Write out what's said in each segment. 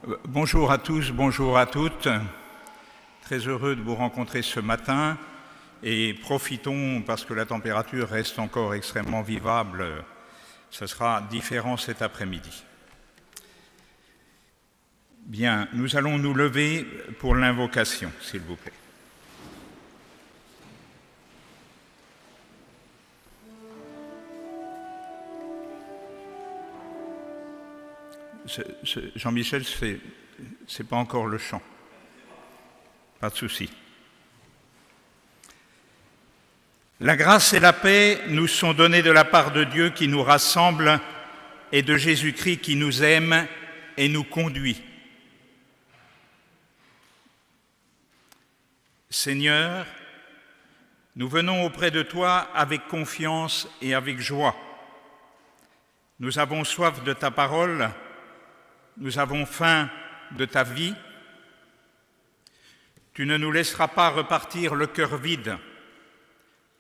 Bonjour à tous, bonjour à toutes. Très heureux de vous rencontrer ce matin et profitons, parce que la température reste encore extrêmement vivable, ce sera différent cet après-midi. Bien, nous allons nous lever pour l'invocation, s'il vous plaît. Jean-Michel, c'est pas encore le chant. Pas de souci. La grâce et la paix nous sont données de la part de Dieu qui nous rassemble et de Jésus-Christ qui nous aime et nous conduit. Seigneur, nous venons auprès de toi avec confiance et avec joie. Nous avons soif de ta parole, nous avons faim de ta vie. Tu ne nous laisseras pas repartir le cœur vide.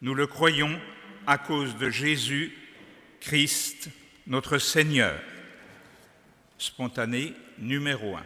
Nous le croyons à cause de Jésus, Christ, notre Seigneur. Spontané numéro 1.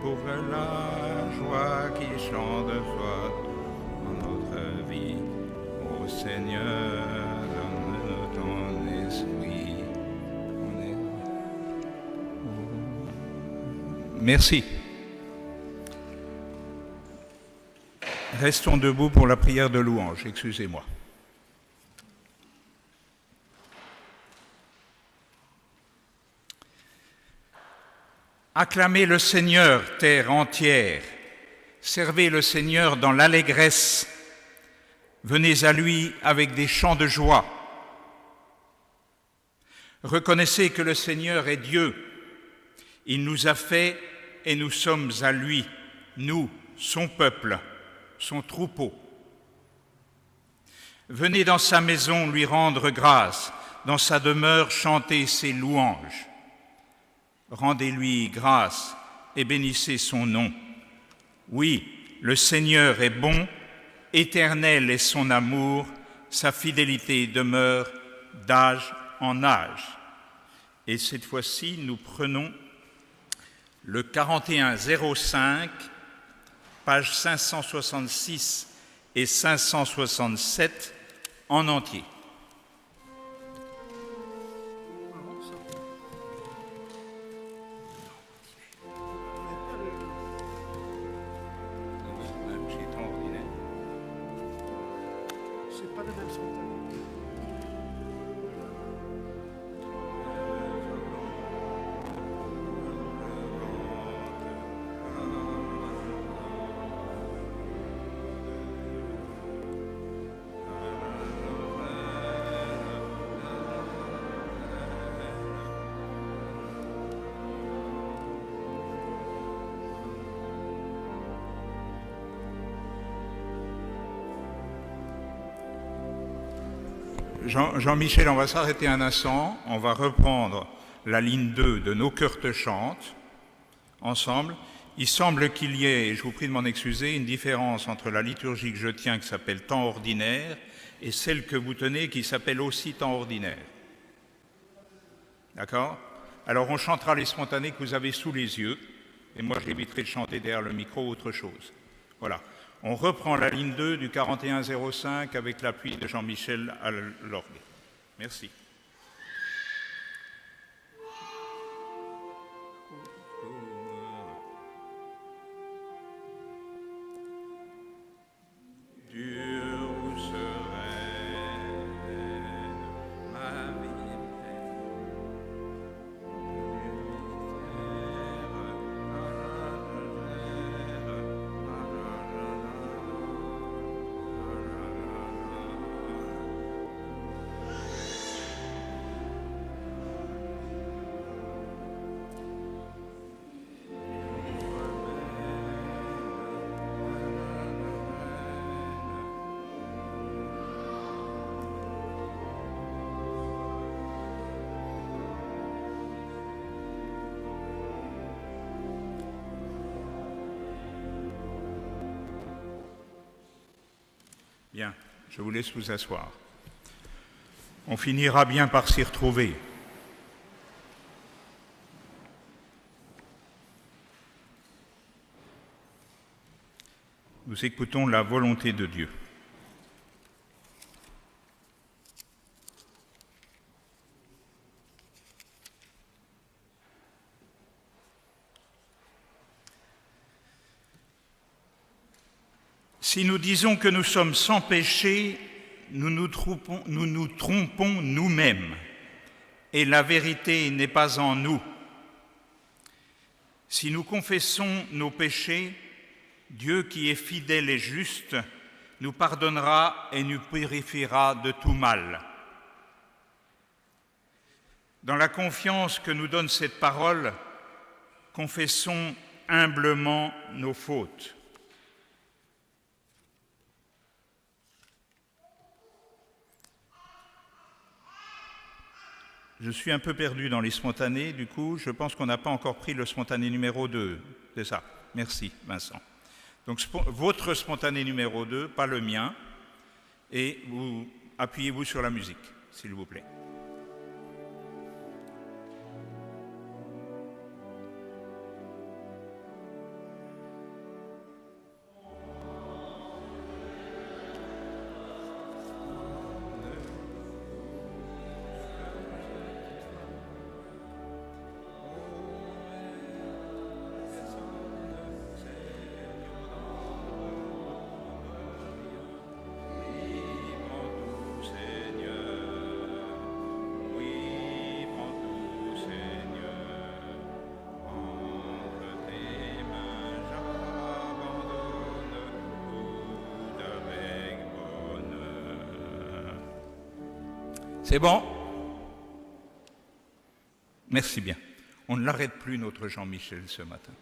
Pour la joie qui chante de toi dans notre vie, ô Seigneur, donne-nous ton esprit. Merci. Restons debout pour la prière de louange, excusez-moi. Acclamez le Seigneur, terre entière. Servez le Seigneur dans l'allégresse. Venez à lui avec des chants de joie. Reconnaissez que le Seigneur est Dieu. Il nous a fait et nous sommes à lui, nous, son peuple, son troupeau. Venez dans sa maison lui rendre grâce, dans sa demeure chanter ses louanges. Rendez-lui grâce et bénissez son nom. Oui, le Seigneur est bon, éternel est son amour, sa fidélité demeure d'âge en âge. Et cette fois-ci, nous prenons le 4105, pages 566 et 567 en entier. Jean-Michel, on va s'arrêter un instant, on va reprendre la ligne 2 de Nos cœurs te chantent, ensemble. Il semble qu'il y ait, et je vous prie de m'en excuser, une différence entre la liturgie que je tiens qui s'appelle temps ordinaire et celle que vous tenez qui s'appelle aussi temps ordinaire. D'accord? Alors on chantera les spontanés que vous avez sous les yeux, et moi j'éviterai de chanter derrière le micro autre chose. Voilà. On reprend la ligne 2 du 4105 avec l'appui de Jean-Michel à l'orgue. Merci. Dieu, où serait ma vie? Bien, je vous laisse vous asseoir. On finira bien par s'y retrouver. Nous écoutons la volonté de Dieu. Si nous disons que nous sommes sans péché, nous nous trompons nous-mêmes, et la vérité n'est pas en nous. Si nous confessons nos péchés, Dieu qui est fidèle et juste nous pardonnera et nous purifiera de tout mal. Dans la confiance que nous donne cette parole, confessons humblement nos fautes. Je suis un peu perdu dans les spontanés, du coup, je pense qu'on n'a pas encore pris le spontané numéro 2. C'est ça. Merci, Vincent. Donc, votre spontané numéro 2, pas le mien, et vous appuyez-vous sur la musique, s'il vous plaît. C'est bon? Merci bien. On ne l'arrête plus, notre Jean-Michel, ce matin.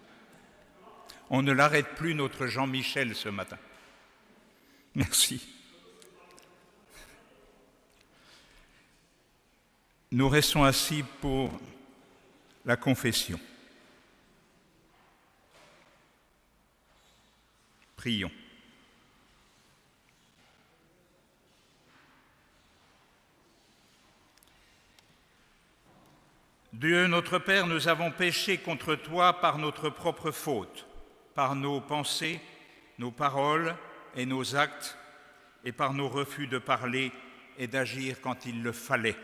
On ne l'arrête plus, notre Jean-Michel, ce matin. Merci. Nous restons assis pour la confession. Prions. Dieu notre Père, nous avons péché contre toi par notre propre faute, par nos pensées, nos paroles et nos actes, et par nos refus de parler et d'agir quand il le fallait.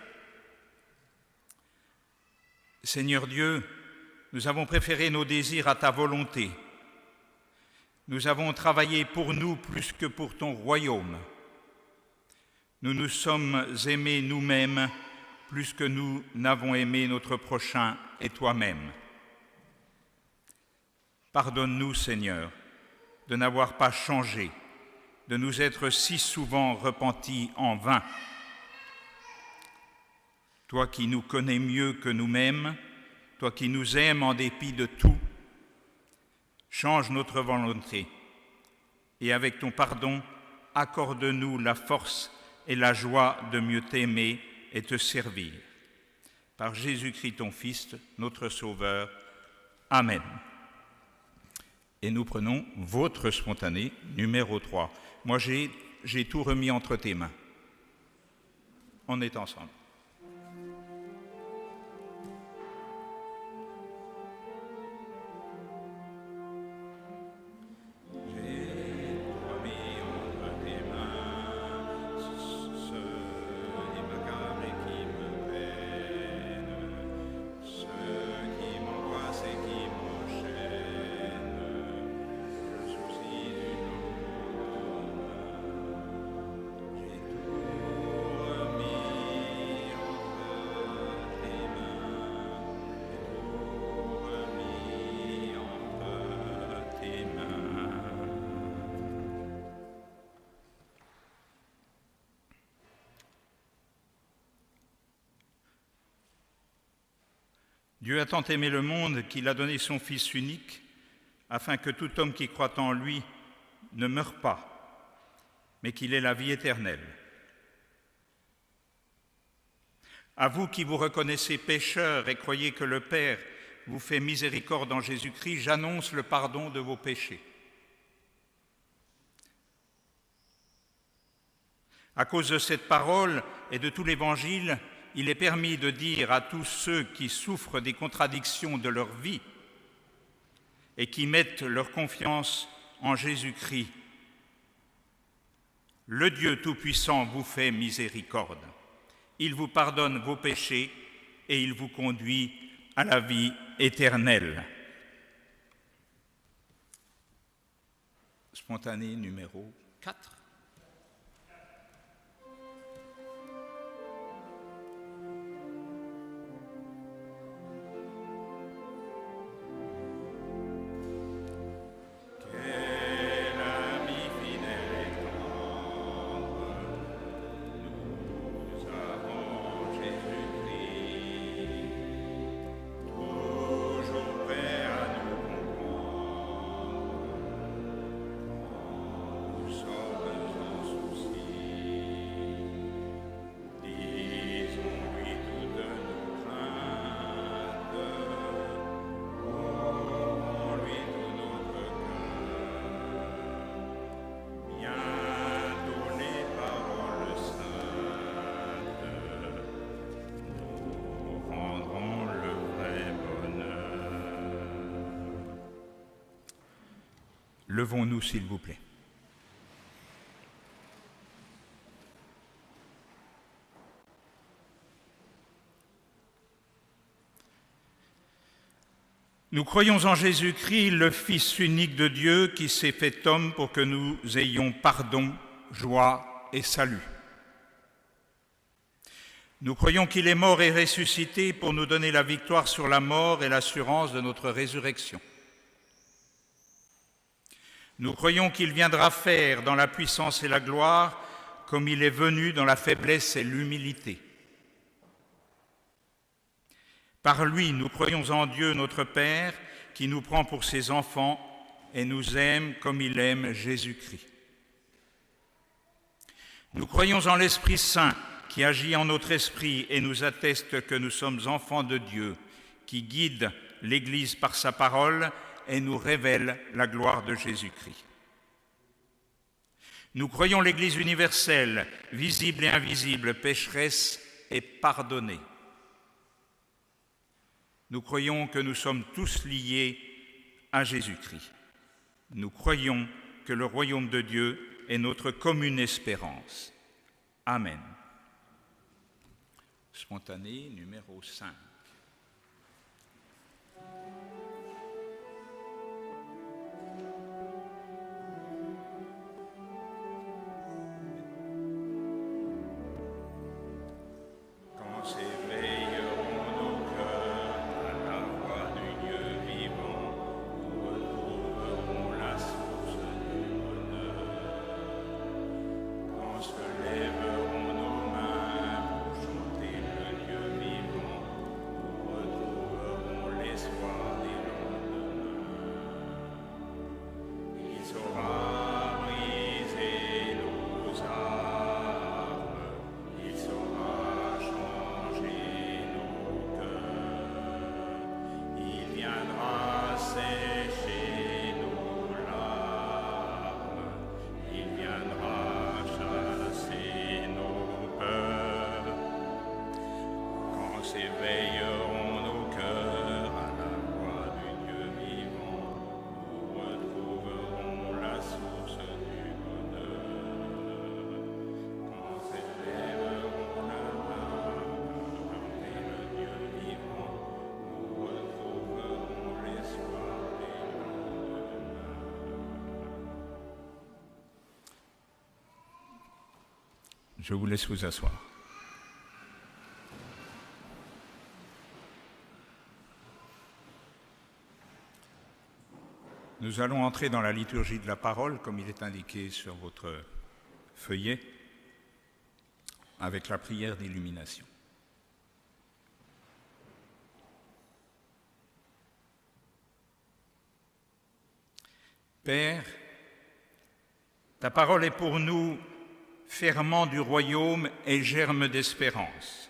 Seigneur Dieu, nous avons préféré nos désirs à ta volonté. Nous avons travaillé pour nous plus que pour ton royaume. Nous nous sommes aimés nous-mêmes plus que nous n'avons aimé notre prochain et toi-même. Pardonne-nous, Seigneur, de n'avoir pas changé, de nous être si souvent repentis en vain. Toi qui nous connais mieux que nous-mêmes, toi qui nous aimes en dépit de tout, change notre volonté et avec ton pardon, accorde-nous la force et la joie de mieux t'aimer et te servir. Par Jésus-Christ, ton Fils, notre Sauveur. Amen. Et nous prenons votre spontané, numéro 3. Moi, j'ai tout remis entre tes mains. On est ensemble. Dieu a tant aimé le monde qu'il a donné son Fils unique, afin que tout homme qui croit en lui ne meure pas, mais qu'il ait la vie éternelle. À vous qui vous reconnaissez pécheurs et croyez que le Père vous fait miséricorde en Jésus-Christ, j'annonce le pardon de vos péchés. À cause de cette parole et de tout l'Évangile, il est permis de dire à tous ceux qui souffrent des contradictions de leur vie et qui mettent leur confiance en Jésus-Christ: le Dieu Tout-Puissant vous fait miséricorde. Il vous pardonne vos péchés et il vous conduit à la vie éternelle. Spontané numéro 4. Levons-nous, s'il vous plaît. Nous croyons en Jésus-Christ, le Fils unique de Dieu, qui s'est fait homme pour que nous ayons pardon, joie et salut. Nous croyons qu'il est mort et ressuscité pour nous donner la victoire sur la mort et l'assurance de notre résurrection. Nous croyons qu'il viendra faire dans la puissance et la gloire comme il est venu dans la faiblesse et l'humilité. Par lui, nous croyons en Dieu notre Père, qui nous prend pour ses enfants et nous aime comme il aime Jésus-Christ. Nous croyons en l'Esprit Saint, qui agit en notre esprit et nous atteste que nous sommes enfants de Dieu, qui guide l'Église par sa parole et nous révèle la gloire de Jésus-Christ. Nous croyons l'Église universelle, visible et invisible, pécheresse et pardonnée. Nous croyons que nous sommes tous liés à Jésus-Christ. Nous croyons que le royaume de Dieu est notre commune espérance. Amen. Spontané numéro 5. Éveillerons nos cœurs à la voix du Dieu vivant, nous retrouverons la source du bonheur. Quand s'élèveront la main pour chanter le Dieu vivant, nous retrouverons l'espoir des lendemains. Je vous laisse vous asseoir. Nous allons entrer dans la liturgie de la parole, comme il est indiqué sur votre feuillet, avec la prière d'illumination. Père, ta parole est pour nous ferment du royaume et germe d'espérance.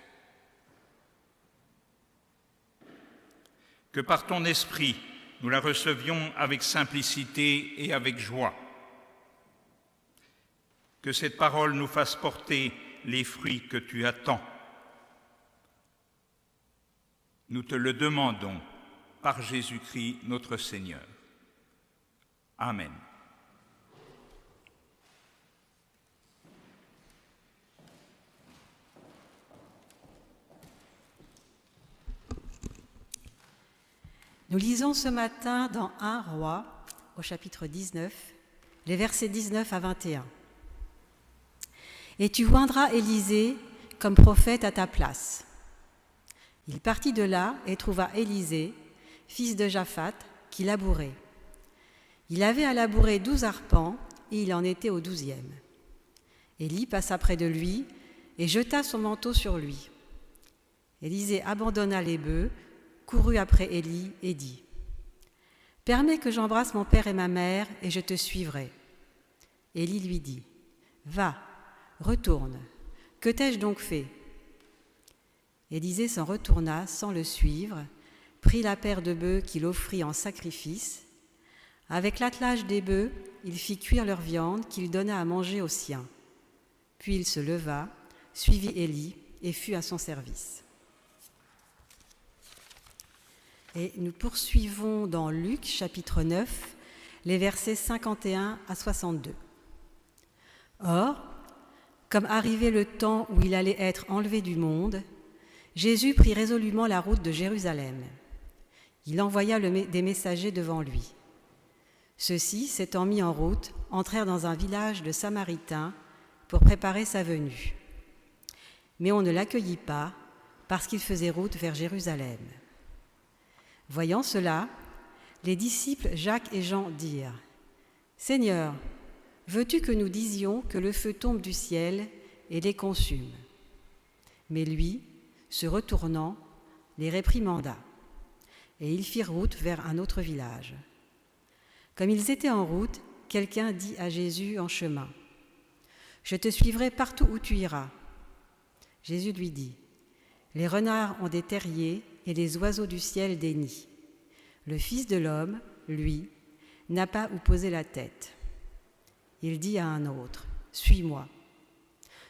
Que par ton esprit, nous la recevions avec simplicité et avec joie. Que cette parole nous fasse porter les fruits que tu attends. Nous te le demandons par Jésus-Christ notre Seigneur. Amen. Nous lisons ce matin dans 1 Roi, au chapitre 19, les versets 19 à 21. « Et tu oindras Élisée comme prophète à ta place. » Il partit de là et trouva Élisée, fils de Japhat, qui labourait. Il avait à labourer 12 arpents, et il en était au 12e. Élie passa près de lui et jeta son manteau sur lui. Élisée abandonna les bœufs, courut après Élie et dit : « Permets que j'embrasse mon père et ma mère, et je te suivrai. » Élie lui dit : « Va, retourne. Que t'ai-je donc fait ?» Élisée s'en retourna sans le suivre, prit la paire de bœufs qu'il offrit en sacrifice. Avec l'attelage des bœufs, il fit cuire leur viande qu'il donna à manger aux siens. Puis il se leva, suivit Élie et fut à son service. Et nous poursuivons dans Luc, chapitre 9, les versets 51 à 62. Or, comme arrivait le temps où il allait être enlevé du monde, Jésus prit résolument la route de Jérusalem. Il envoya des messagers devant lui. Ceux-ci, s'étant mis en route, entrèrent dans un village de Samaritains pour préparer sa venue. Mais on ne l'accueillit pas parce qu'il faisait route vers Jérusalem. Voyant cela, les disciples Jacques et Jean dirent : « Seigneur, veux-tu que nous disions que le feu tombe du ciel et les consume ?» Mais lui, se retournant, les réprimanda, et ils firent route vers un autre village. Comme ils étaient en route, quelqu'un dit à Jésus en chemin : « Je te suivrai partout où tu iras. » Jésus lui dit : « Les renards ont des terriers et les oiseaux du ciel des nids. Le Fils de l'homme, lui, n'a pas où poser la tête. » Il dit à un autre : « Suis-moi. »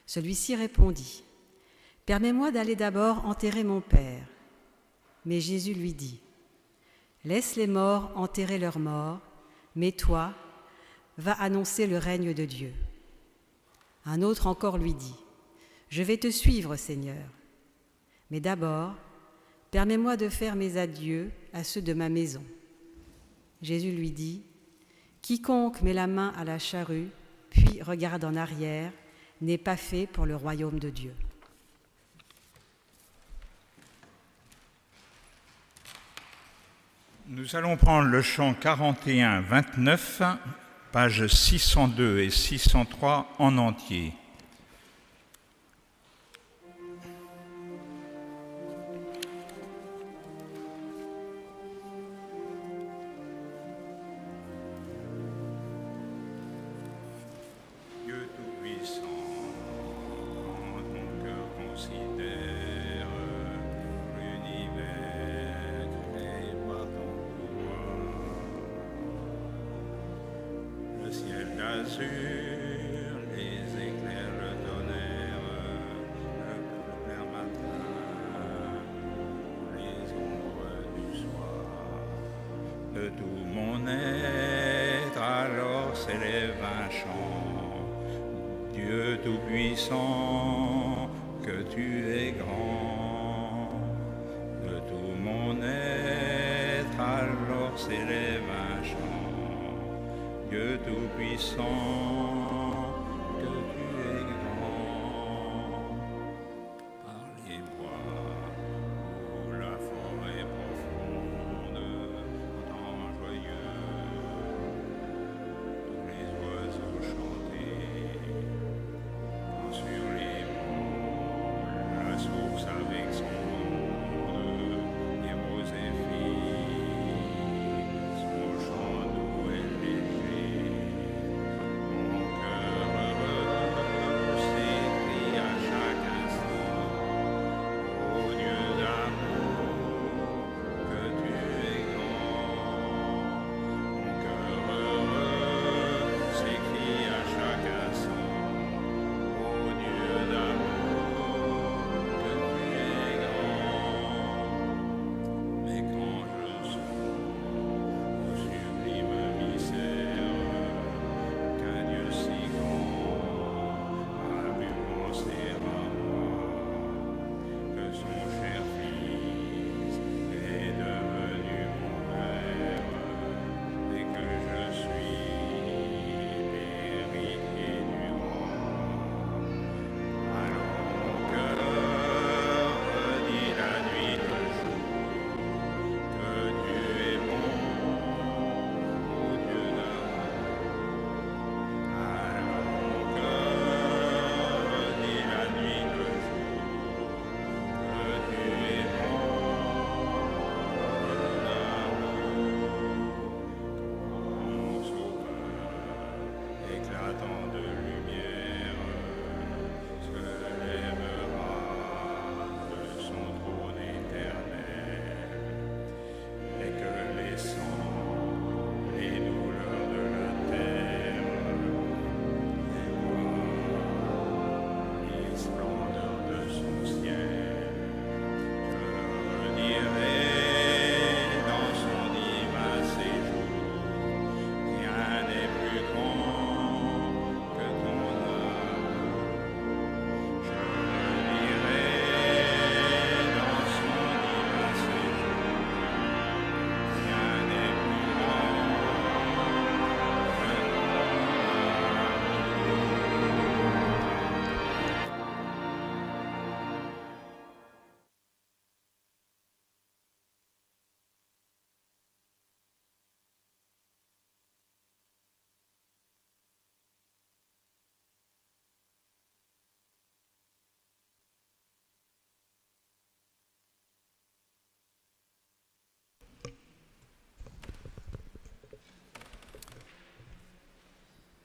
Celui-ci répondit : « Permets-moi d'aller d'abord enterrer mon père. » Mais Jésus lui dit : « Laisse les morts enterrer leurs morts, mais toi, va annoncer le règne de Dieu. » Un autre encore lui dit : « Je vais te suivre, Seigneur. Mais d'abord, permets-moi de faire mes adieux à ceux de ma maison. » Jésus lui dit : « Quiconque met la main à la charrue, puis regarde en arrière, n'est pas fait pour le royaume de Dieu. » Nous allons prendre le chant 41-29, pages 602 et 603 en entier. Dieu Tout-Puissant, quand ton cœur considère l'univers créé par ton pouvoir, le ciel d'azur, les éclairs, le tonnerre, le clair matin, les ombres du soir, de tout mon être alors s'élève un chant. Dieu Tout-Puissant, que tu es grand, de tout mon être alors s'élève un chant. Dieu Tout-Puissant, que tu es grand, par les bois où la forêt profonde, temps joyeux, tous les oiseaux chantaient. Sur les monts, la source avec son monde, et vos filles, son chant doux et léger. Mon cœur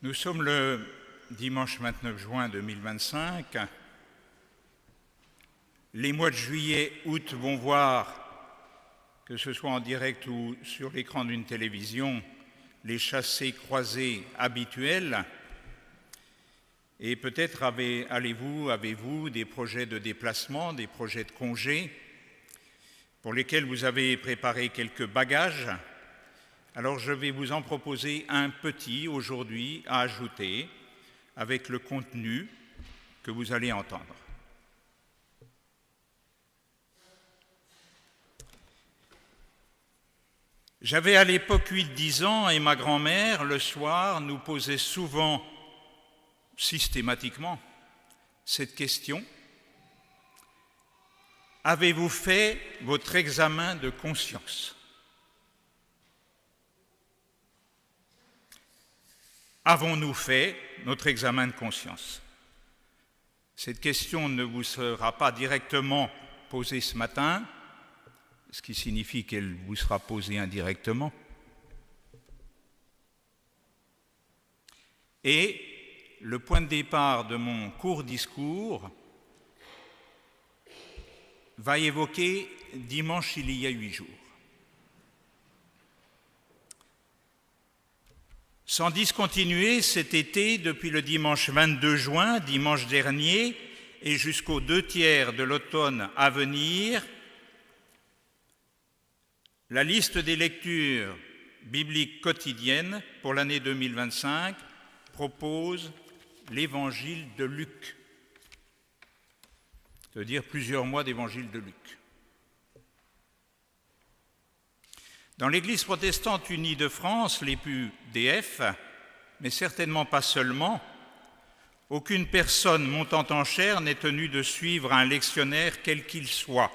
Nous sommes le dimanche 29 juin 2025. Les mois de juillet, août vont voir, que ce soit en direct ou sur l'écran d'une télévision, les chassés-croisés habituels. Et peut-être avez-vous des projets de déplacement, des projets de congé, pour lesquels vous avez préparé quelques bagages. Alors je vais vous en proposer un petit aujourd'hui à ajouter avec le contenu que vous allez entendre. J'avais à l'époque 8-10 ans et ma grand-mère, le soir, nous posait souvent, systématiquement, cette question. Avez-vous fait votre examen de conscience ? Avons-nous fait notre examen de conscience ? Cette question ne vous sera pas directement posée ce matin, ce qui signifie qu'elle vous sera posée indirectement. Et le point de départ de mon court discours va évoquer dimanche il y a 8 jours. Sans discontinuer cet été, depuis le dimanche 22 juin, dimanche dernier, et jusqu'aux 2/3 de l'automne à venir, la liste des lectures bibliques quotidiennes pour l'année 2025 propose l'évangile de Luc, c'est-à-dire plusieurs mois d'évangile de Luc. Dans l'Église protestante unie de France, l'EPUDF, mais certainement pas seulement, aucune personne montant en chair n'est tenue de suivre un lectionnaire quel qu'il soit.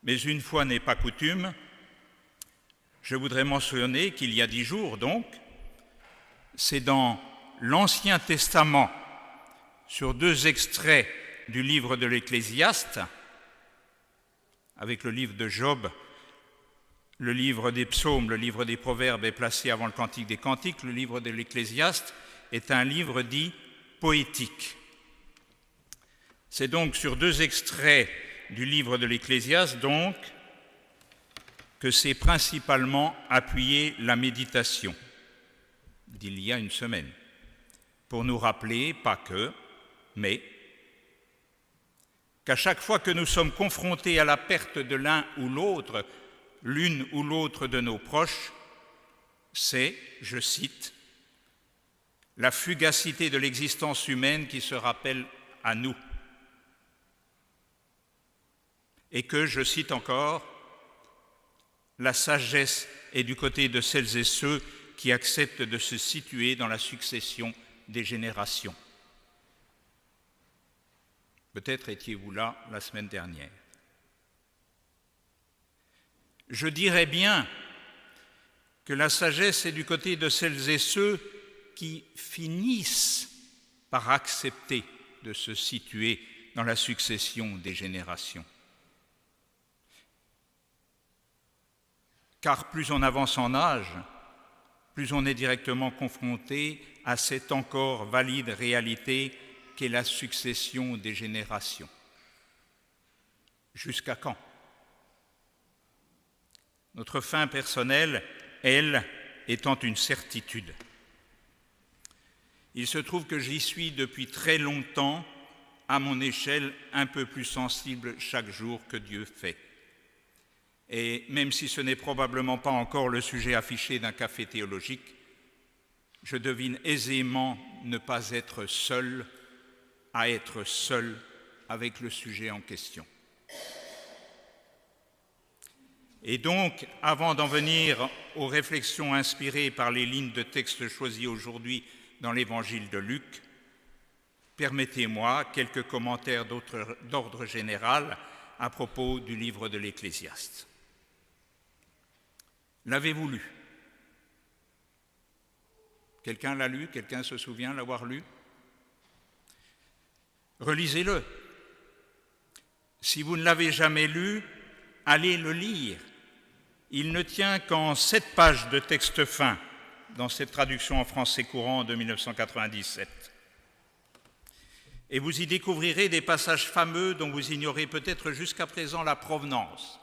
Mais une fois n'est pas coutume, je voudrais mentionner qu'il y a 10 jours, donc, c'est dans l'Ancien Testament, sur 2 extraits du livre de l'Ecclésiaste, avec le livre de Job, le livre des psaumes, le livre des proverbes est placé avant le cantique des cantiques, le livre de l'Ecclésiaste est un livre dit poétique. C'est donc sur 2 extraits du livre de l'Ecclésiaste, donc, que s'est principalement appuyée la méditation d'il y a une semaine, pour nous rappeler, pas que, mais qu'à chaque fois que nous sommes confrontés à la perte de l'un ou l'autre, l'une ou l'autre de nos proches, c'est, je cite, la fugacité de l'existence humaine qui se rappelle à nous. Et que, je cite encore, la sagesse est du côté de celles et ceux qui acceptent de se situer dans la succession des générations. Peut-être étiez-vous là la semaine dernière. Je dirais bien que la sagesse est du côté de celles et ceux qui finissent par accepter de se situer dans la succession des générations. Car plus on avance en âge, plus on est directement confronté à cette encore valide réalité qu'est la succession des générations. Jusqu'à quand ? Notre fin personnelle, elle, étant une certitude. Il se trouve que j'y suis depuis très longtemps, à mon échelle, un peu plus sensible chaque jour que Dieu fait. Et même si ce n'est probablement pas encore le sujet affiché d'un café théologique, je devine aisément ne pas être seul à être seul avec le sujet en question. Et donc, avant d'en venir aux réflexions inspirées par les lignes de texte choisies aujourd'hui dans l'Évangile de Luc, permettez-moi quelques commentaires d'ordre général à propos du livre de l'Ecclésiaste. L'avez-vous lu ? Quelqu'un l'a lu ? Quelqu'un se souvient l'avoir lu ? Relisez-le. Si vous ne l'avez jamais lu, allez le lire. Il ne tient qu'en 7 pages de texte fin dans cette traduction en français courant de 1997. Et vous y découvrirez des passages fameux dont vous ignorez peut-être jusqu'à présent la provenance.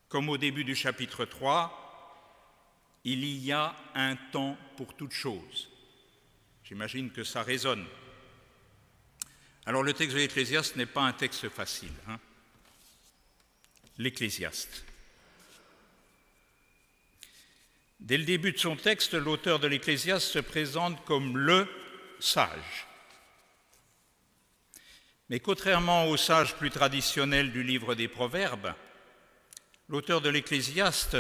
Comme au début du chapitre 3, il y a un temps pour toute chose. J'imagine que ça résonne. Alors le texte de l'Ecclésiaste n'est pas un texte facile. L'Ecclésiaste. Dès le début de son texte, l'auteur de l'Ecclésiaste se présente comme le sage. Mais contrairement aux sages plus traditionnels du livre des Proverbes, l'auteur de l'Ecclésiaste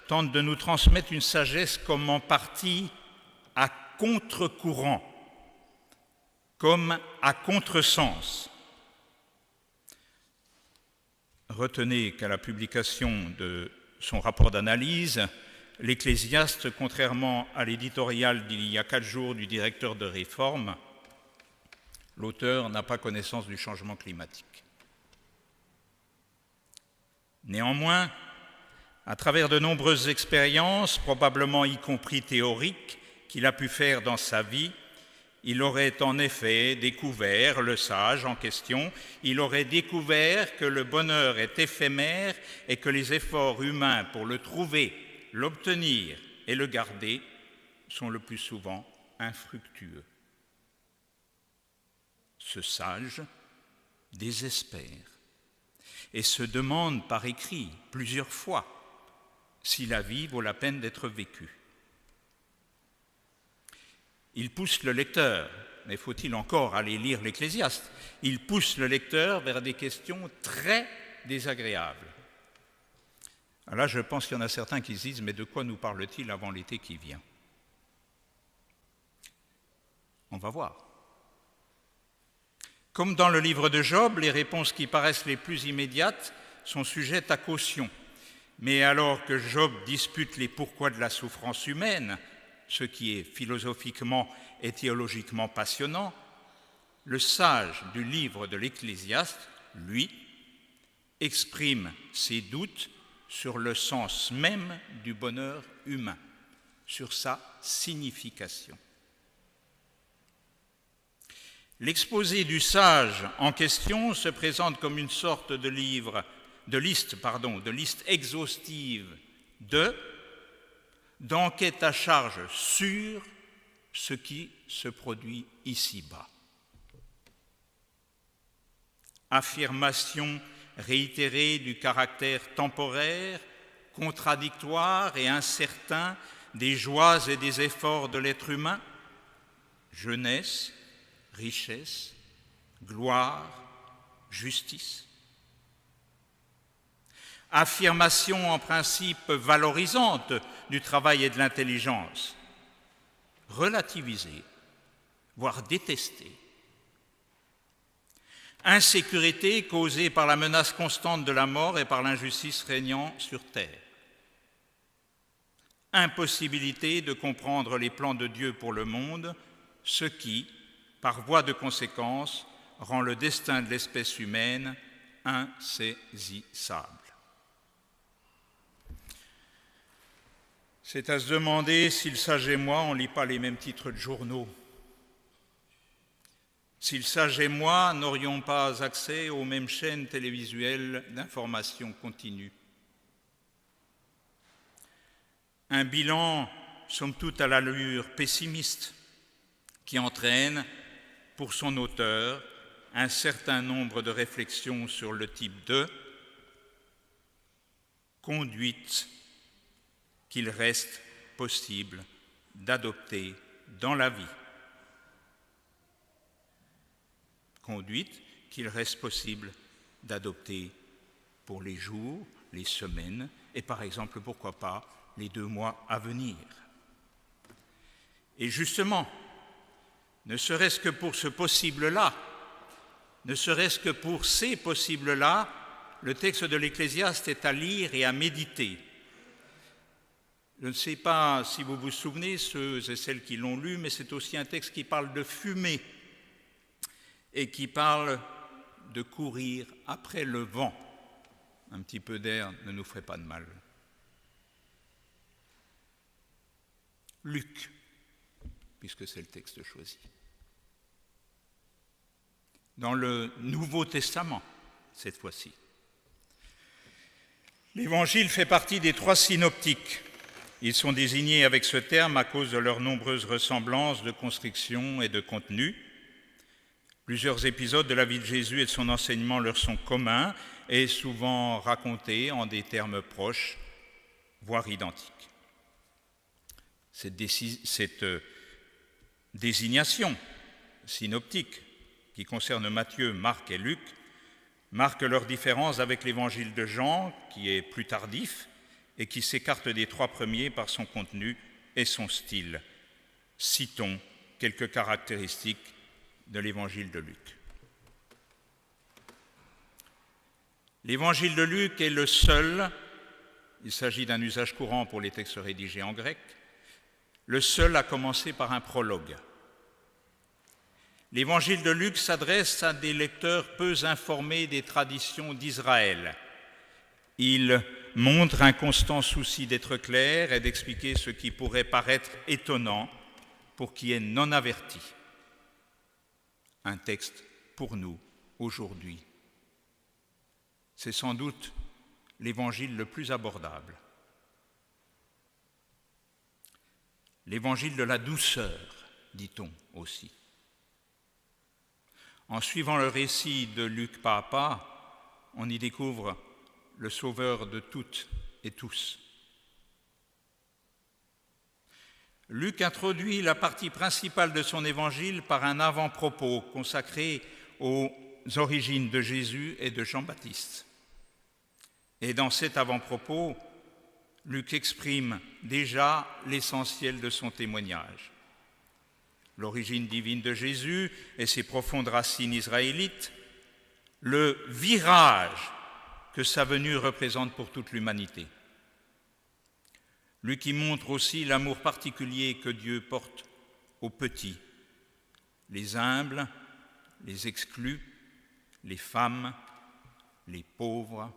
tente de nous transmettre une sagesse comme en partie à contre-courant, comme à contresens. Retenez qu'à la publication de son rapport d'analyse, l'Ecclésiaste, contrairement à l'éditorial d'il y a 4 jours du directeur de Réforme, l'auteur n'a pas connaissance du changement climatique. Néanmoins, à travers de nombreuses expériences, probablement y compris théoriques, qu'il a pu faire dans sa vie, il aurait en effet découvert, le sage en question, il aurait découvert que le bonheur est éphémère et que les efforts humains pour le trouver, l'obtenir et le garder sont le plus souvent infructueux. Ce sage désespère et se demande par écrit plusieurs fois si la vie vaut la peine d'être vécue. Il pousse le lecteur, mais faut-il encore aller lire l'Ecclésiaste? Il pousse le lecteur vers des questions très désagréables. Alors là, je pense qu'il y en a certains qui se disent « mais de quoi nous parle-t-il avant l'été qui vient ?» On va voir. Comme dans le livre de Job, les réponses qui paraissent les plus immédiates sont sujettes à caution. Mais alors que Job dispute les pourquoi de la souffrance humaine, ce qui est philosophiquement et théologiquement passionnant, le sage du livre de l'Ecclésiaste, lui, exprime ses doutes sur le sens même du bonheur humain, sur sa signification. L'exposé du sage en question se présente comme une sorte de liste exhaustive d'enquête à charge sur ce qui se produit ici-bas. Affirmation réitérée du caractère temporaire, contradictoire et incertain des joies et des efforts de l'être humain, jeunesse, richesse, gloire, justice. Affirmation en principe valorisante du travail et de l'intelligence, relativisée, voire détestée. Insécurité causée par la menace constante de la mort et par l'injustice régnant sur terre. Impossibilité de comprendre les plans de Dieu pour le monde, ce qui, par voie de conséquence, rend le destin de l'espèce humaine insaisissable. C'est à se demander si le sage et moi, on ne lit pas les mêmes titres de journaux. Si le sage et moi n'aurions pas accès aux mêmes chaînes télévisuelles d'information continue. Un bilan, somme toute, à l'allure pessimiste, qui entraîne, pour son auteur, un certain nombre de réflexions sur le type de conduite qu'il reste possible d'adopter dans la vie. Conduite qu'il reste possible d'adopter pour les jours, les semaines et par exemple, pourquoi pas, les 2 mois à venir. Et justement, ne serait-ce que pour ce possible-là, ne serait-ce que pour ces possibles-là, le texte de l'Ecclésiaste est à lire et à méditer. Je ne sais pas si vous vous souvenez, ceux et celles qui l'ont lu, mais c'est aussi un texte qui parle de fumée et qui parle de courir après le vent. Un petit peu d'air ne nous ferait pas de mal. Luc, puisque c'est le texte choisi. Dans le Nouveau Testament, cette fois-ci. L'Évangile fait partie des 3 synoptiques. Ils sont désignés avec ce terme à cause de leurs nombreuses ressemblances de construction et de contenu. Plusieurs épisodes de la vie de Jésus et de son enseignement leur sont communs et souvent racontés en des termes proches, voire identiques. Cette désignation synoptique qui concerne Matthieu, Marc et Luc marque leur différence avec l'évangile de Jean, qui est plus tardif et qui s'écarte des 3 premiers par son contenu et son style. Citons quelques caractéristiques de l'évangile de Luc. L'évangile de Luc est le seul, il s'agit d'un usage courant pour les textes rédigés en grec, le seul à commencer par un prologue. L'évangile de Luc s'adresse à des lecteurs peu informés des traditions d'Israël. Il montre un constant souci d'être clair et d'expliquer ce qui pourrait paraître étonnant pour qui est non averti. Un texte pour nous aujourd'hui. C'est sans doute l'évangile le plus abordable. L'évangile de la douceur, dit-on aussi. En suivant le récit de Luc pas à pas, on y découvre le sauveur de toutes et tous. Luc introduit la partie principale de son évangile par un avant-propos consacré aux origines de Jésus et de Jean-Baptiste. Et dans cet avant-propos, Luc exprime déjà l'essentiel de son témoignage. L'origine divine de Jésus et ses profondes racines israélites, le virage que sa venue représente pour toute l'humanité. Luc y montre aussi l'amour particulier que Dieu porte aux petits, les humbles, les exclus, les femmes, les pauvres,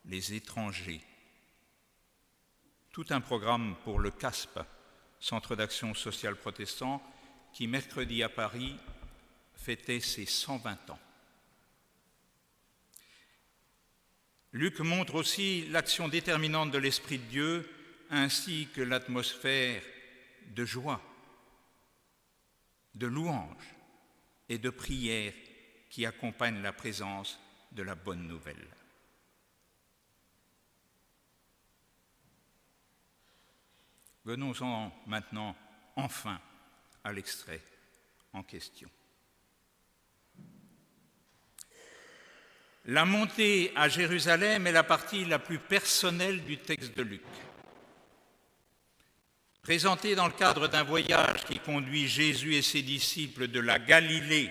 les étrangers. Tout un programme pour le CASP, Centre d'action sociale protestant, qui mercredi à Paris fêtait ses 120 ans. Luc montre aussi l'action déterminante de l'Esprit de Dieu ainsi que l'atmosphère de joie, de louange et de prière qui accompagne la présence de la bonne nouvelle. Venons-en maintenant enfin à l'extrait en question. La montée à Jérusalem est la partie la plus personnelle du texte de Luc. Présentée dans le cadre d'un voyage qui conduit Jésus et ses disciples de la Galilée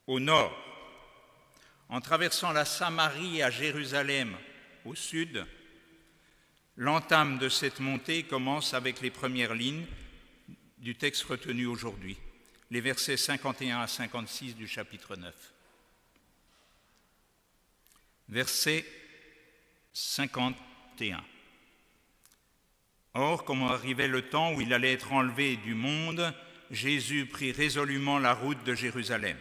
au nord, en traversant la Samarie à Jérusalem au sud, l'entame de cette montée commence avec les premières lignes du texte retenu aujourd'hui, les versets 51 à 56 du chapitre 9. Verset 51. Or, comme arrivait le temps où il allait être enlevé du monde, Jésus prit résolument la route de Jérusalem.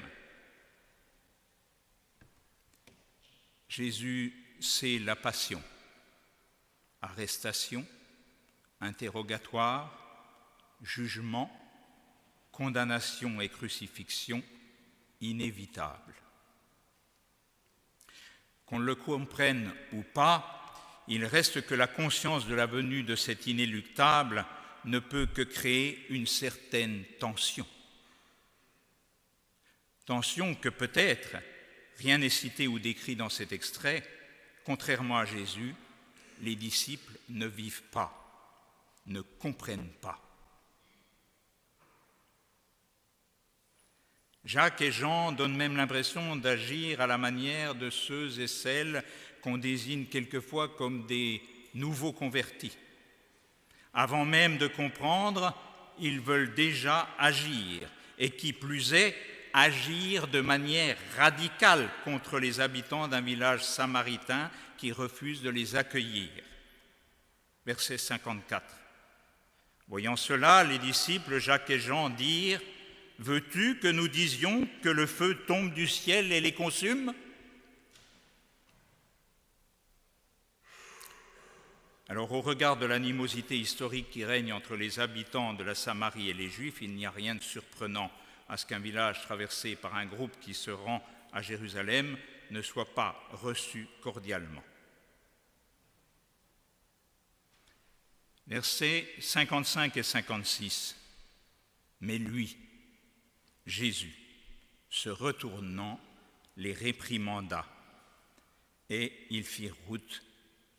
Jésus sait la passion, arrestation, interrogatoire, jugement, condamnation et crucifixion inévitables. Qu'on le comprenne ou pas, il reste que la conscience de la venue de cet inéluctable ne peut que créer une certaine tension. Tension que peut-être, rien n'est cité ou décrit dans cet extrait, contrairement à Jésus, les disciples ne vivent pas, ne comprennent pas. Jacques et Jean donnent même l'impression d'agir à la manière de ceux et celles qu'on désigne quelquefois comme des nouveaux convertis. Avant même de comprendre, ils veulent déjà agir, et qui plus est, agir de manière radicale contre les habitants d'un village samaritain qui refusent de les accueillir. Verset 54. Voyant cela, les disciples Jacques et Jean dirent : « Veux-tu que nous disions que le feu tombe du ciel et les consume ?» Alors, au regard de l'animosité historique qui règne entre les habitants de la Samarie et les Juifs, il n'y a rien de surprenant à ce qu'un village traversé par un groupe qui se rend à Jérusalem ne soit pas reçu cordialement. Versets 55 et 56. Mais lui, Jésus, se retournant, les réprimanda, et ils firent route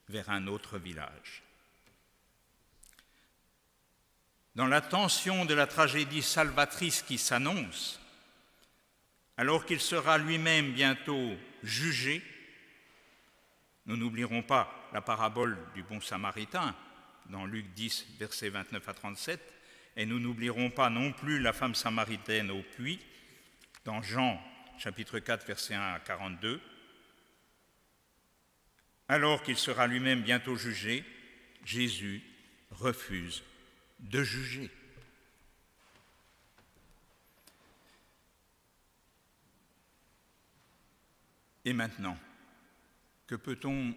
vers un autre village. Dans la tension de la tragédie salvatrice qui s'annonce, alors qu'il sera lui-même bientôt jugé, nous n'oublierons pas la parabole du bon samaritain dans Luc 10, versets 29 à 37, et nous n'oublierons pas non plus la femme samaritaine au puits dans Jean chapitre 4, versets 1 à 42. Alors qu'il sera lui-même bientôt jugé, Jésus refuse de juger. Et maintenant, que peut-on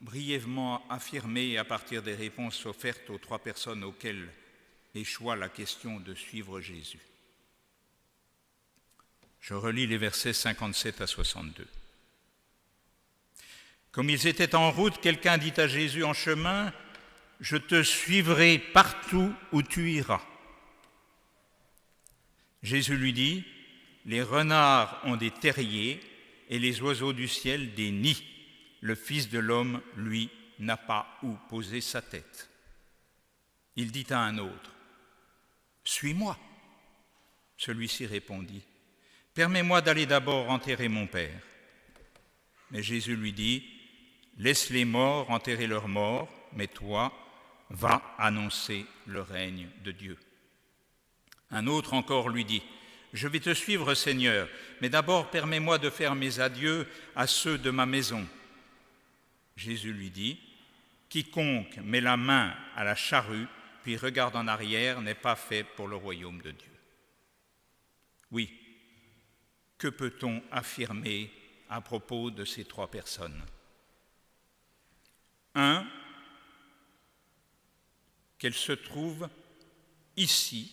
brièvement affirmer à partir des réponses offertes aux 3 personnes auxquelles échoua la question de suivre Jésus ? Je relis les versets 57 à 62. Comme ils étaient en route, quelqu'un dit à Jésus en chemin : « Je te suivrai partout où tu iras. » Jésus lui dit : « Les renards ont des terriers et les oiseaux du ciel des nids. Le Fils de l'homme, lui, n'a pas où poser sa tête. » Il dit à un autre : « Suis-moi. » Celui-ci répondit : « Permets-moi d'aller d'abord enterrer mon Père. » Mais Jésus lui dit : « Laisse les morts enterrer leurs morts, mais toi, va annoncer le règne de Dieu. » Un autre encore lui dit : « Je vais te suivre, Seigneur, mais d'abord permets-moi de faire mes adieux à ceux de ma maison. » Jésus lui dit : « Quiconque met la main à la charrue, puis regarde en arrière, n'est pas fait pour le royaume de Dieu. » Oui, que peut-on affirmer à propos de ces 3 personnes ? 1, qu'elles se trouvent ici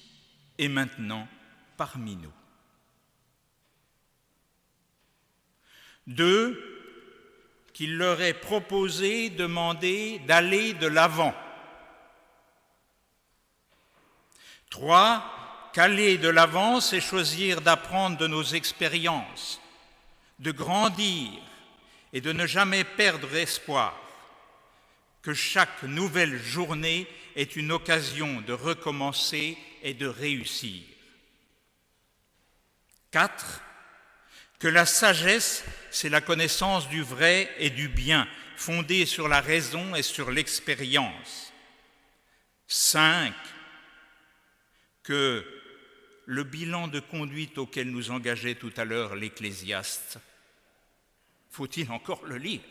et maintenant parmi nous. 2, qu'il leur est proposé, demandé d'aller de l'avant. 3, qu'aller de l'avant, c'est choisir d'apprendre de nos expériences, de grandir et de ne jamais perdre espoir, que chaque nouvelle journée est une occasion de recommencer et de réussir. 4, que la sagesse, c'est la connaissance du vrai et du bien, fondée sur la raison et sur l'expérience. 5, que le bilan de conduite auquel nous engageait tout à l'heure l'Ecclésiaste, faut-il encore le lire,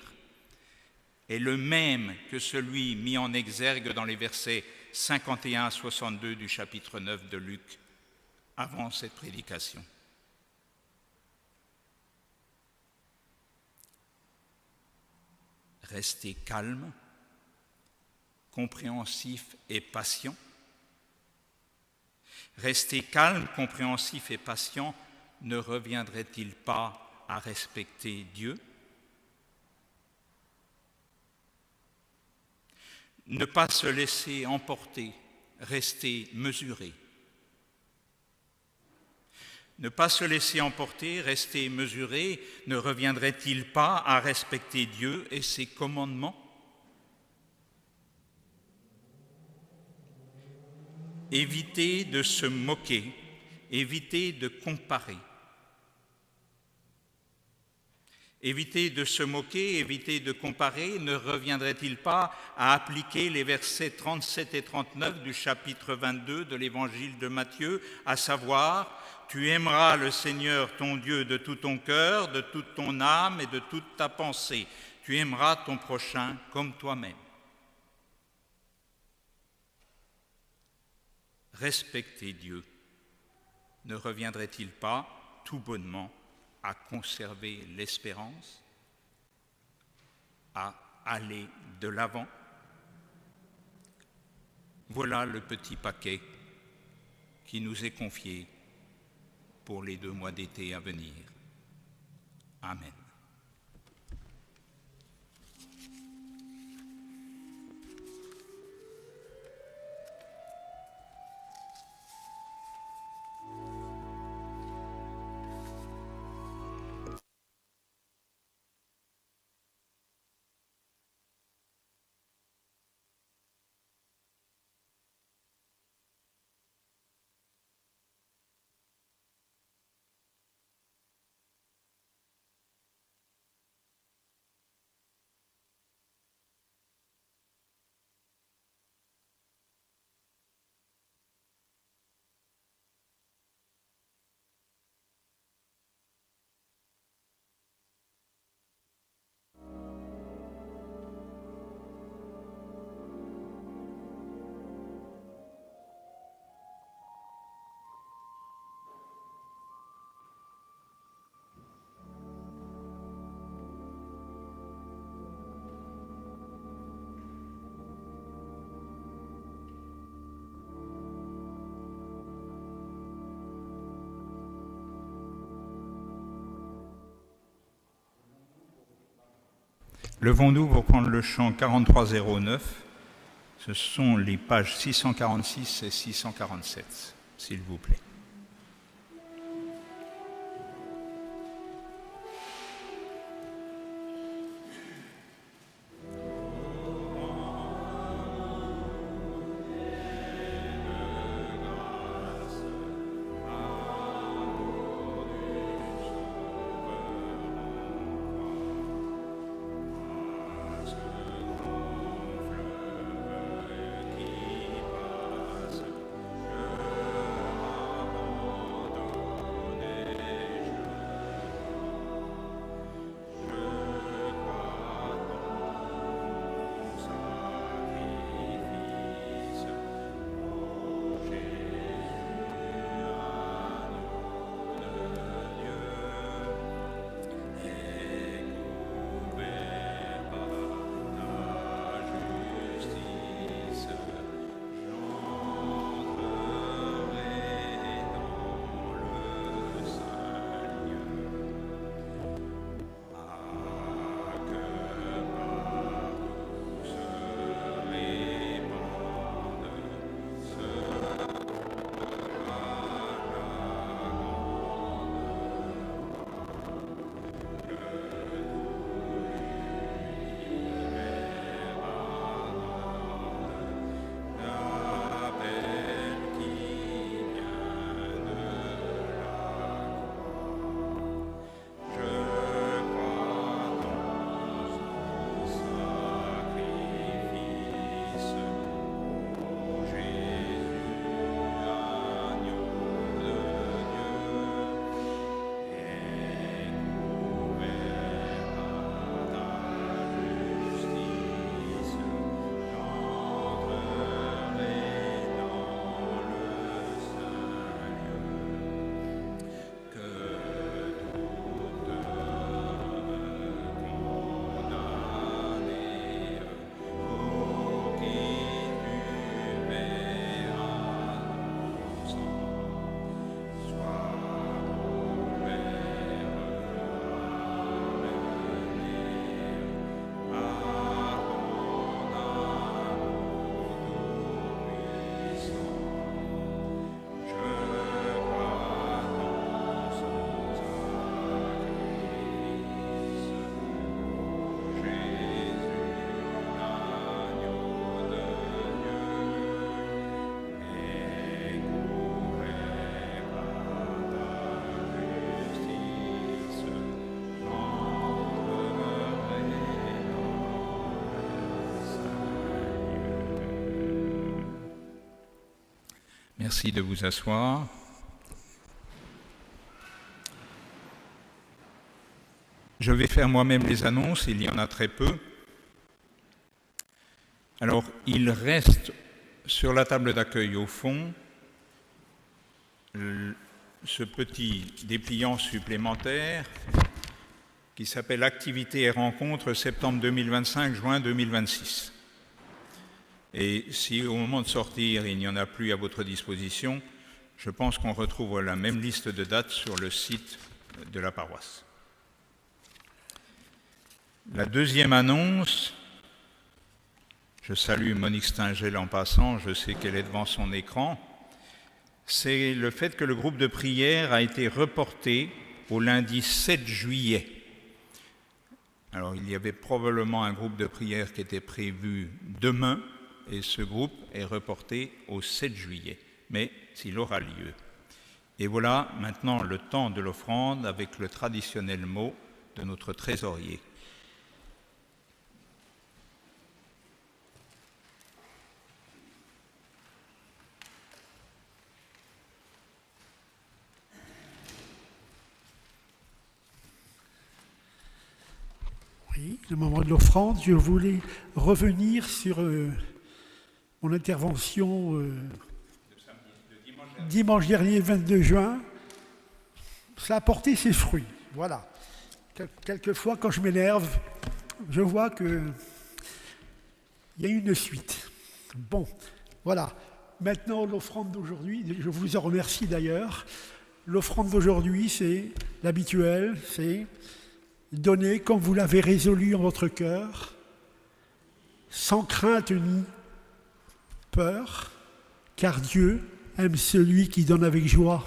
est le même que celui mis en exergue dans les versets 51 à 62 du chapitre 9 de Luc, avant cette prédication. Restez calme, compréhensif et patient. Rester calme, compréhensif et patient, ne reviendrait-il pas à respecter Dieu ? Ne pas se laisser emporter, rester mesuré. Ne pas se laisser emporter, rester mesuré, ne reviendrait-il pas à respecter Dieu et ses commandements ? Éviter de se moquer, éviter de comparer. Éviter de se moquer, éviter de comparer, ne reviendrait-il pas à appliquer les versets 37 et 39 du chapitre 22 de l'évangile de Matthieu, à savoir : tu aimeras le Seigneur ton Dieu de tout ton cœur, de toute ton âme et de toute ta pensée. Tu aimeras ton prochain comme toi-même. respecter Dieu, ne reviendrait-il pas tout bonnement à conserver l'espérance, à aller de l'avant? Voilà le petit paquet qui nous est confié pour les 2 mois d'été à venir. Amen. Levons-nous pour prendre le chant 4309. Ce sont les pages 646 et 647, s'il vous plaît. Merci de vous asseoir. Je vais faire moi-même les annonces, il y en a très peu. Alors, il reste sur la table d'accueil au fond ce petit dépliant supplémentaire qui s'appelle Activités et rencontres septembre 2025-juin 2026. Et si au moment de sortir, il n'y en a plus à votre disposition, je pense qu'on retrouve la même liste de dates sur le site de la paroisse. La deuxième annonce, je salue Monique Stingel en passant, je sais qu'elle est devant son écran, c'est le fait que le groupe de prière a été reporté au lundi 7 juillet. Alors, il y avait probablement un groupe de prière qui était prévu demain, et ce groupe est reporté au 7 juillet, mais s'il aura lieu. Et voilà maintenant le temps de l'offrande avec le traditionnel mot de notre trésorier. Oui, le moment de l'offrande, je voulais revenir sur mon intervention dimanche dernier, 22 juin. Ça a porté ses fruits, voilà. Quelquefois, quand je m'énerve, je vois qu'il y a une suite. Bon, voilà. Maintenant, l'offrande d'aujourd'hui, je vous en remercie d'ailleurs. L'offrande d'aujourd'hui, c'est l'habituel, c'est donner comme vous l'avez résolu en votre cœur, sans crainte ni peur, car Dieu aime celui qui donne avec joie.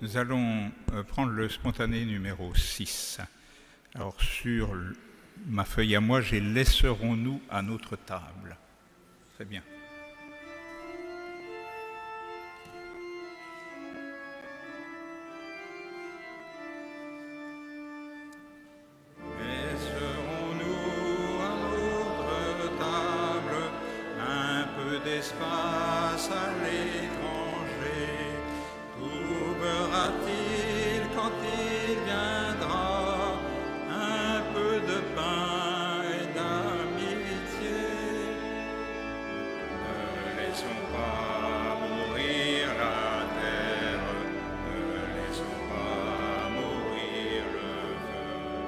Nous allons prendre le spontané numéro 6. Alors, sur ma feuille à moi, j'ai « Laisserons-nous à notre table ». Très bien. Laisserons-nous à notre table un peu d'espace à l'étranger? Trouvera-t-il quand il viendra un peu de pain et d'amitié? Ne laissons pas mourir la terre, ne laissons pas mourir le feu.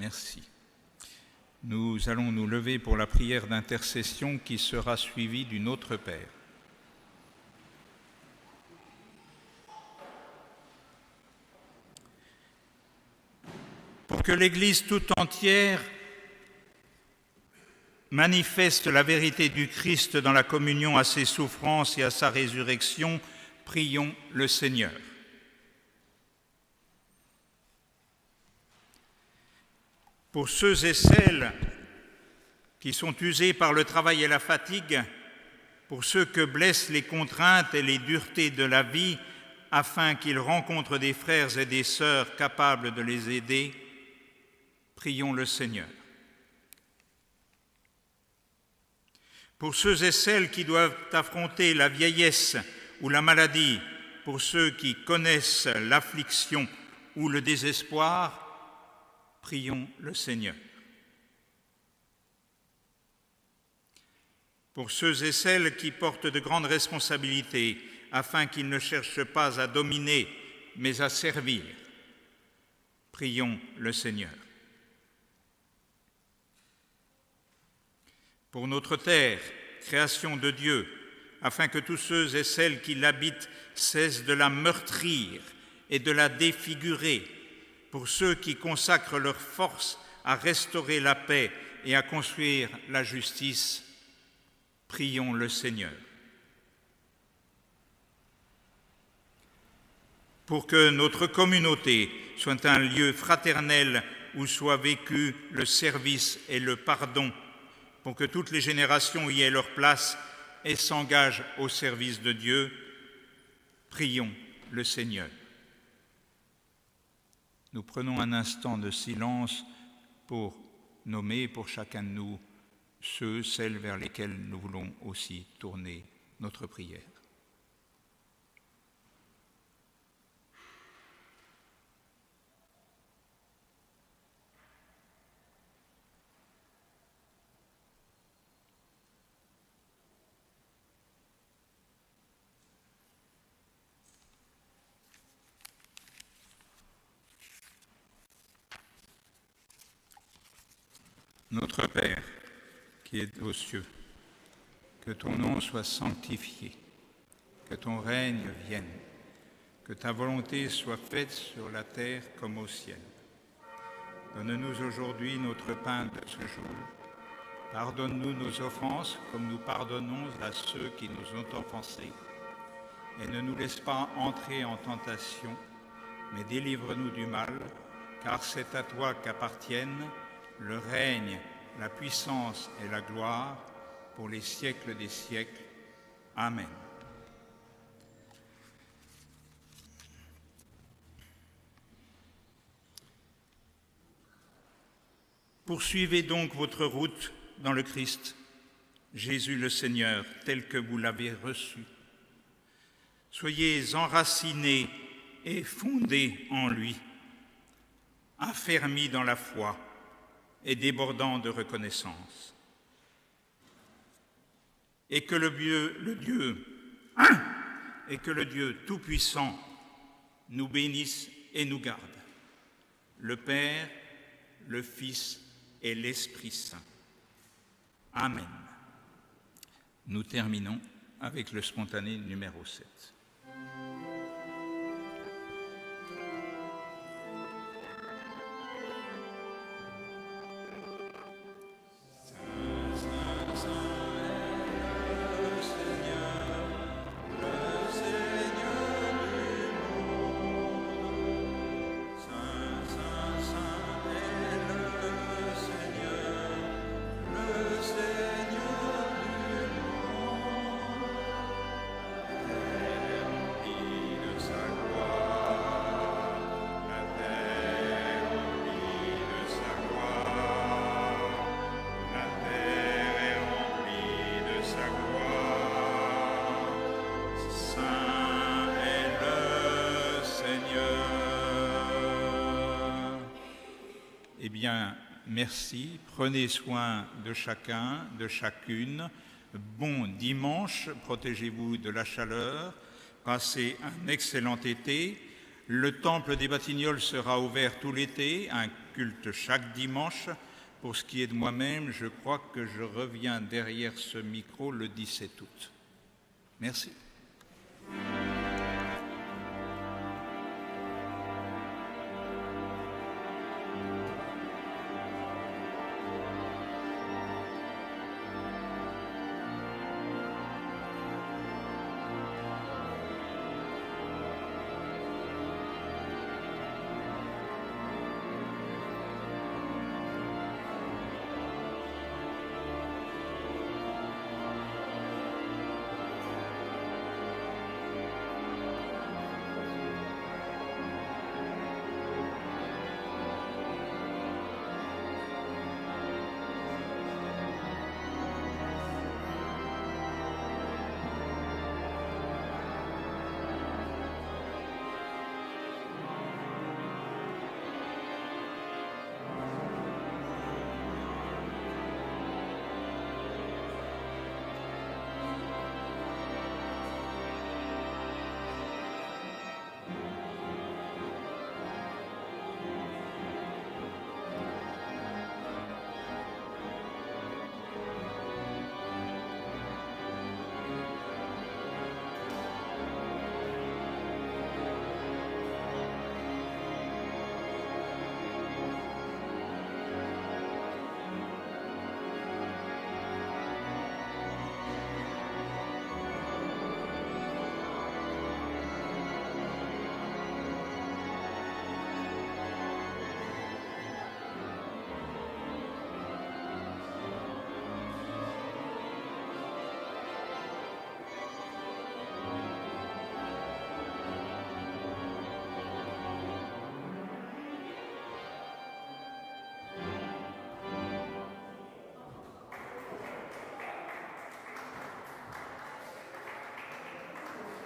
Merci. Nous allons nous lever pour la prière d'intercession qui sera suivie du Notre Père. Pour que l'Église tout entière manifeste la vérité du Christ dans la communion à ses souffrances et à sa résurrection, prions le Seigneur. Pour ceux et celles qui sont usés par le travail et la fatigue, pour ceux que blessent les contraintes et les duretés de la vie, afin qu'ils rencontrent des frères et des sœurs capables de les aider, prions le Seigneur. Pour ceux et celles qui doivent affronter la vieillesse ou la maladie, pour ceux qui connaissent l'affliction ou le désespoir, prions le Seigneur. Pour ceux et celles qui portent de grandes responsabilités, afin qu'ils ne cherchent pas à dominer, mais à servir, prions le Seigneur. Pour notre terre, création de Dieu, afin que tous ceux et celles qui l'habitent cessent de la meurtrir et de la défigurer, pour ceux qui consacrent leur force à restaurer la paix et à construire la justice, prions le Seigneur. Pour que notre communauté soit un lieu fraternel où soit vécu le service et le pardon, pour que toutes les générations y aient leur place et s'engagent au service de Dieu, prions le Seigneur. Nous prenons un instant de silence pour nommer pour chacun de nous ceux, celles vers lesquels nous voulons aussi tourner notre prière. Notre Père, qui es aux cieux, que ton nom soit sanctifié, que ton règne vienne, que ta volonté soit faite sur la terre comme au ciel. Donne-nous aujourd'hui notre pain de ce jour. Pardonne-nous nos offenses comme nous pardonnons à ceux qui nous ont offensés. Et ne nous laisse pas entrer en tentation, mais délivre-nous du mal, car c'est à toi qu'appartiennent le règne, la puissance et la gloire pour les siècles des siècles. Amen. Poursuivez donc votre route dans le Christ, Jésus le Seigneur, tel que vous l'avez reçu. Soyez enracinés et fondés en lui, affermis dans la foi et débordant de reconnaissance. Et que le Dieu Tout-Puissant nous bénisse et nous garde, le Père, le Fils et l'Esprit Saint. Amen. Nous terminons avec le spontané numéro 7. Eh bien, merci. Prenez soin de chacun, de chacune. Bon dimanche. Protégez-vous de la chaleur. Passez un excellent été. Le temple des Batignolles sera ouvert tout l'été. Un culte chaque dimanche. Pour ce qui est de moi-même, je crois que je reviens derrière ce micro le 17 août. Merci.